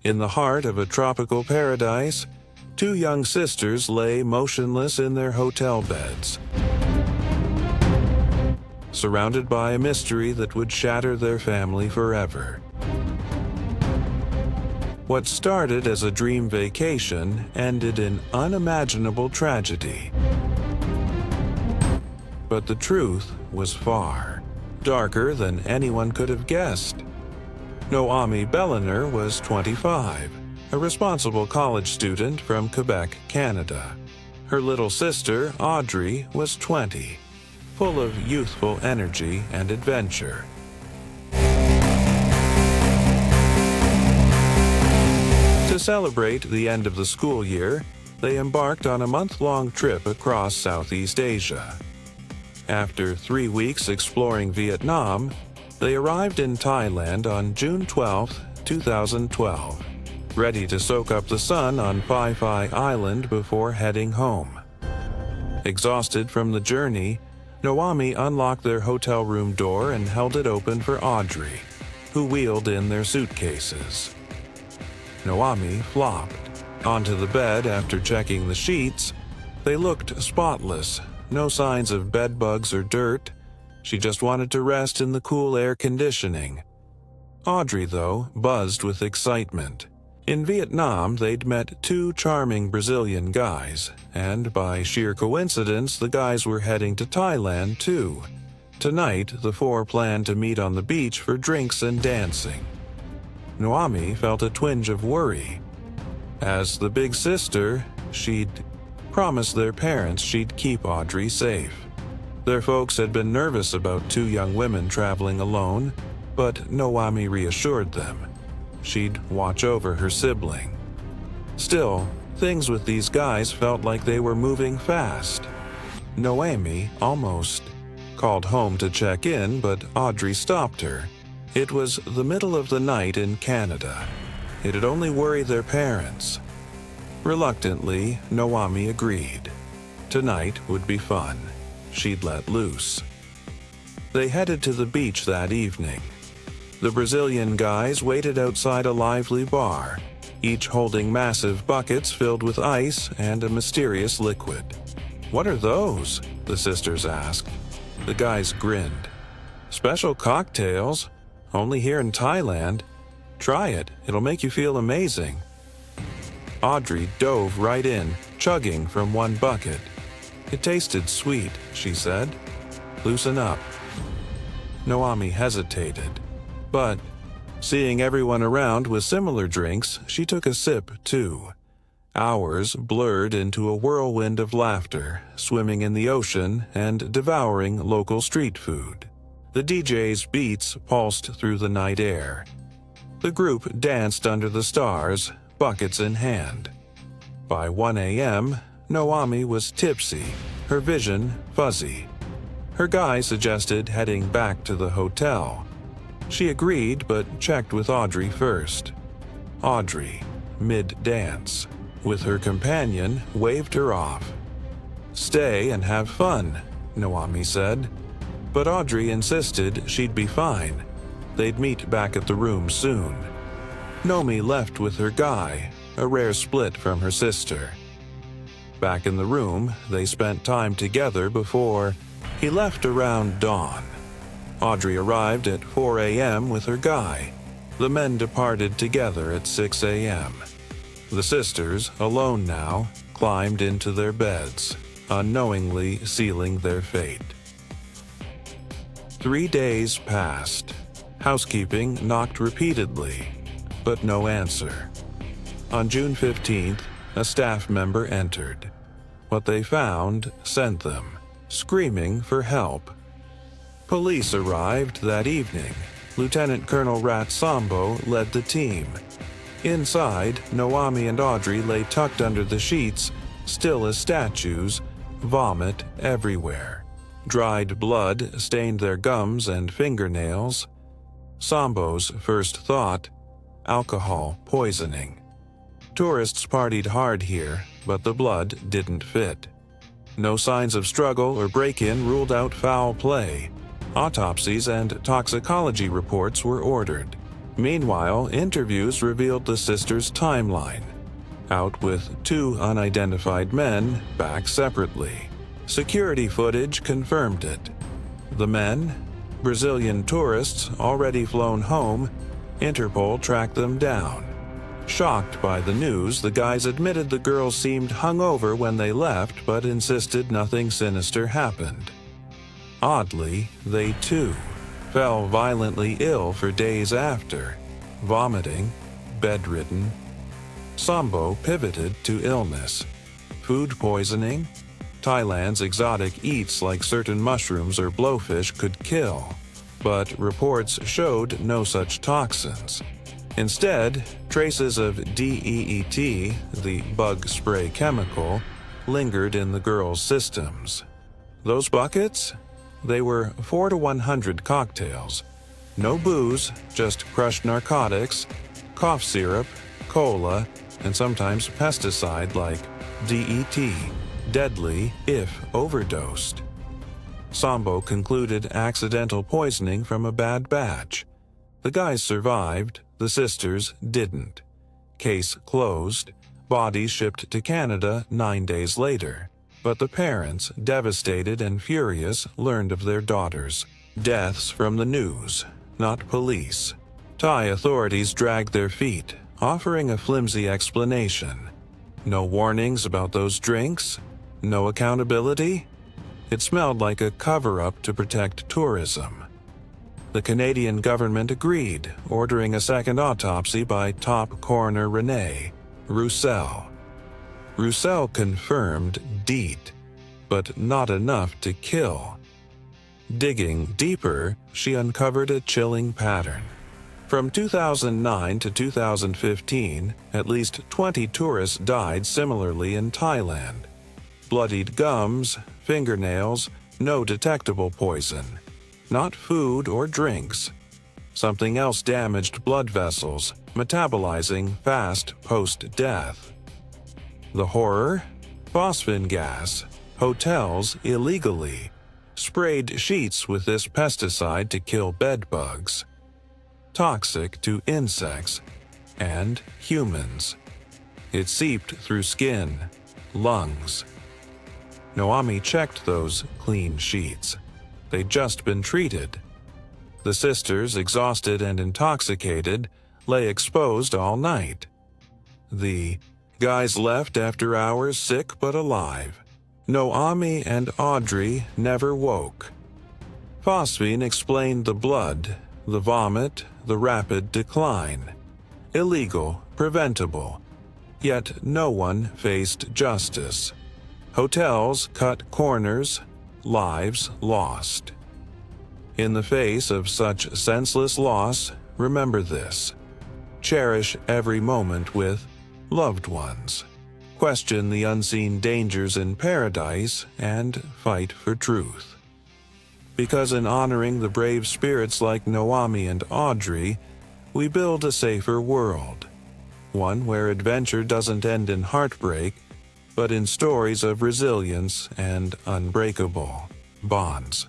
In the heart of a tropical paradise, two young sisters lay motionless in their hotel beds, surrounded by a mystery that would shatter their family forever. What started as a dream vacation ended in unimaginable tragedy. But the truth was far darker than anyone could have guessed. Noami Belliner was 25, a responsible college student from Quebec, Canada. Her little sister, Audrey, was 20, full of youthful energy and adventure. To celebrate the end of the school year, they embarked on a month-long trip across Southeast Asia. After 3 weeks exploring Vietnam, they arrived in Thailand on June 12, 2012, ready to soak up the sun on Phi Phi Island before heading home. Exhausted from the journey, Noami unlocked their hotel room door and held it open for Audrey, who wheeled in their suitcases. Noami flopped onto the bed after checking the sheets. They looked spotless, no signs of bed bugs or dirt. She just wanted to rest in the cool air conditioning. Audrey, though, buzzed with excitement. In Vietnam, they'd met two charming Brazilian guys, and by sheer coincidence, the guys were heading to Thailand, too. Tonight, the four planned to meet on the beach for drinks and dancing. Noami felt a twinge of worry. As the big sister, she'd promised their parents she'd keep Audrey safe. Their folks had been nervous about two young women traveling alone, but Noami reassured them. She'd watch over her sibling. Still, things with these guys felt like they were moving fast. Noami almost called home to check in, but Audrey stopped her. It was the middle of the night in Canada. It'd only worry their parents. Reluctantly, Noami agreed. Tonight would be fun. She'd let loose. They headed to the beach that evening. The Brazilian guys waited outside a lively bar, each holding massive buckets filled with ice and a mysterious liquid. "What are those?" the sisters asked. The guys grinned. "Special cocktails. Only here in Thailand. Try it. It'll make you feel amazing." Audrey dove right in, chugging from one bucket. "It tasted sweet," she said. "Loosen up." Noami hesitated, but seeing everyone around with similar drinks, she took a sip too. Hours blurred into a whirlwind of laughter, swimming in the ocean and devouring local street food. The DJ's beats pulsed through the night air. The group danced under the stars, buckets in hand. By 1 a.m., Noami was tipsy, her vision fuzzy. Her guy suggested heading back to the hotel. She agreed, but checked with Audrey first. Audrey, mid-dance, with her companion, waved her off. "Stay and have fun," Noami said. But Audrey insisted she'd be fine. They'd meet back at the room soon. Nomi left with her guy, a rare split from her sister. Back in the room, they spent time together before he left around dawn. Audrey arrived at 4 a.m. with her guy. The men departed together at 6 a.m. The sisters, alone now, climbed into their beds, unknowingly sealing their fate. 3 days passed. Housekeeping knocked repeatedly, but no answer. On June 15th, a staff member entered. What they found sent them, screaming for help. Police arrived that evening. Lieutenant Colonel Rat Sambo led the team. Inside, Noami and Audrey lay tucked under the sheets, still as statues, vomit everywhere. Dried blood stained their gums and fingernails. Sambo's first thought, alcohol poisoning. Tourists partied hard here, but the blood didn't fit. No signs of struggle or break-in ruled out foul play. Autopsies and toxicology reports were ordered. Meanwhile, interviews revealed the sisters' timeline. Out with two unidentified men, back separately. Security footage confirmed it. The men, Brazilian tourists already flown home, Interpol tracked them down. Shocked by the news, the guys admitted the girls seemed hungover when they left but insisted nothing sinister happened. Oddly, they too fell violently ill for days after, vomiting, bedridden. Sambo pivoted to illness. Food poisoning? Thailand's exotic eats like certain mushrooms or blowfish could kill, but reports showed no such toxins. Instead, traces of DEET, the bug spray chemical, lingered in the girls' systems. Those buckets? They were 4 to 100 cocktails. No booze, just crushed narcotics, cough syrup, cola, and sometimes pesticide like DET, deadly if overdosed. Sambo concluded accidental poisoning from a bad batch. The guys survived, the sisters didn't. Case closed, bodies shipped to Canada 9 days later. But the parents, devastated and furious, learned of their daughters' deaths from the news, not police. Thai authorities dragged their feet, offering a flimsy explanation. No warnings about those drinks? No accountability? It smelled like a cover-up to protect tourism. The Canadian government agreed, ordering a second autopsy by top coroner René Roussel. Roussel confirmed DEET, but not enough to kill. Digging deeper, she uncovered a chilling pattern. From 2009 to 2015, at least 20 tourists died similarly in Thailand. Bloodied gums, fingernails, no detectable poison. Not food or drinks. Something else damaged blood vessels, metabolizing fast post-death. The horror? Phosphine gas. Hotels illegally sprayed sheets with this pesticide to kill bed bugs. Toxic to insects and humans. It seeped through skin, lungs. Noami checked those clean sheets. They'd just been treated. The sisters, exhausted and intoxicated, lay exposed all night. The guys left after hours sick but alive. Noami and Audrey never woke. Phosphine explained the blood, the vomit, the rapid decline. Illegal, preventable. Yet no one faced justice. Hotels cut corners, lives lost. In the face of such senseless loss, remember this. Cherish every moment with loved ones. Question the unseen dangers in paradise and fight for truth. Because in honoring the brave spirits like Noami and Audrey, we build a safer world. One where adventure doesn't end in heartbreak, but in stories of resilience and unbreakable bonds.